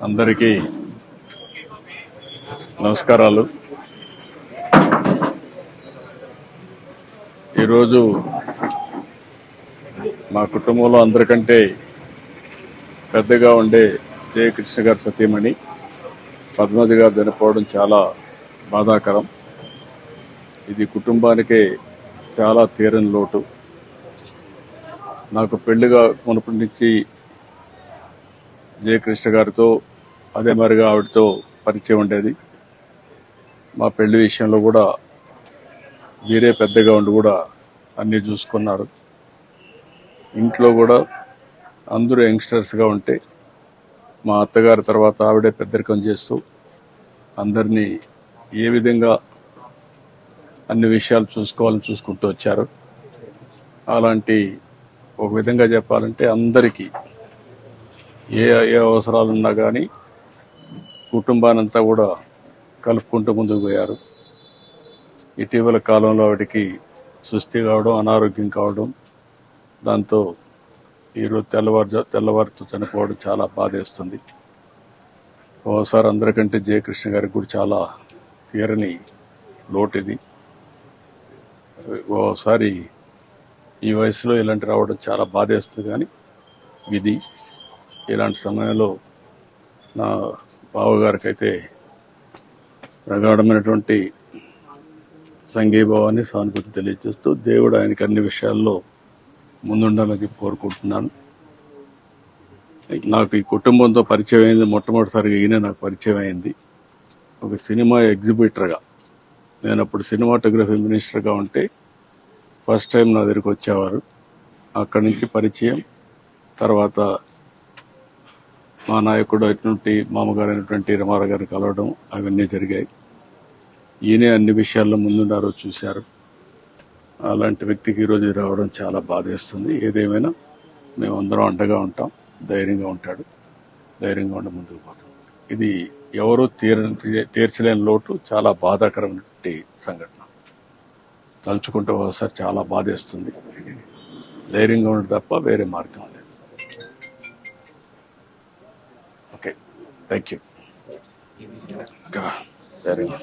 అందరికీ నమస్కారాలు. ఈరోజు మా కుటుంబంలో అందరికంటే పెద్దగా ఉండే జయకృష్ణ గారి సతీమణి పద్మావతి గారు చనిపోవడం చాలా బాధాకరం. ఇది కుటుంబానికే చాలా తీరని లోటు. నాకు పెళ్లిగా మునుపటి నుంచి జయకృష్ణ గారితో అదే మరిగా ఆవిడతో పరిచయం ఉండేది. మా పెళ్లి విషయంలో కూడా వీరే పెద్దగా ఉండి కూడా అన్నీ చూసుకున్నారు. ఇంట్లో కూడా అందరూ యంగ్స్టర్స్గా ఉంటే మా అత్తగారి తర్వాత ఆవిడే పెద్దరికం చేస్తూ అందరినీ ఏ విధంగా అన్ని విషయాలు చూసుకోవాలని చూసుకుంటూ వచ్చారు. అలాంటి ఒక విధంగా చెప్పాలంటే అందరికీ ఏ ఏ అవసరాలున్నా కానీ కుటుంబానంతా కూడా కలుపుకుంటూ ముందుకు పోయారు. ఇటీవల కాలంలో ఆవిడికి సుస్థి కావడం, అనారోగ్యం కావడం, దాంతో ఈరోజు తెల్లవారుతో చనిపోవడం చాలా బాధేస్తుంది. ఓసారి అందరికంటే జయకృష్ణ గారికి కూడా చాలా తీరని లోటు ఇది. ఓసారి ఈ వయసులో ఇలాంటి రావడం చాలా బాధేస్తుంది. కానీ విధి. ఇలాంటి సమయంలో నా బావగారికి అయితే ప్రగాఢమైనటువంటి సంఘీభావాన్ని, సానుభూతి తెలియజేస్తూ దేవుడు ఆయనకి అన్ని విషయాల్లో ముందుండాలని కోరుకుంటున్నాను. నాకు ఈ కుటుంబంతో పరిచయం అయింది మొట్టమొదటిసారిగా ఈయన నాకు పరిచయం అయింది ఒక సినిమా ఎగ్జిబిటర్గా. నేను అప్పుడు సినిమాటోగ్రఫీ మినిస్టర్గా ఉంటే ఫస్ట్ టైం నా దగ్గరికి వచ్చేవారు. అక్కడి నుంచి పరిచయం, తర్వాత మా నాయకుడు అయినటువంటి మామగారు అయినటువంటి రమారావు గారిని కలవడం, అవన్నీ జరిగాయి. ఈయనే అన్ని విషయాల్లో ముందున్నారో చూశారు. అలాంటి వ్యక్తికి ఈరోజు రావడం చాలా బాధేస్తుంది. ఏదేమైనా మేమందరం అండగా ఉంటాం. ధైర్యంగా ఉంటాడు, ధైర్యంగా ఉండి ముందుకు పోతాం. ఇది ఎవరూ తీర్చలేని లోటు, చాలా బాధాకరమైన సంఘటన. తలుచుకుంటే ఒకసారి చాలా బాధేస్తుంది. ధైర్యంగా ఉండడం తప్ప వేరే మార్గం లేదు. Okay, thank you. ధైర్యంగా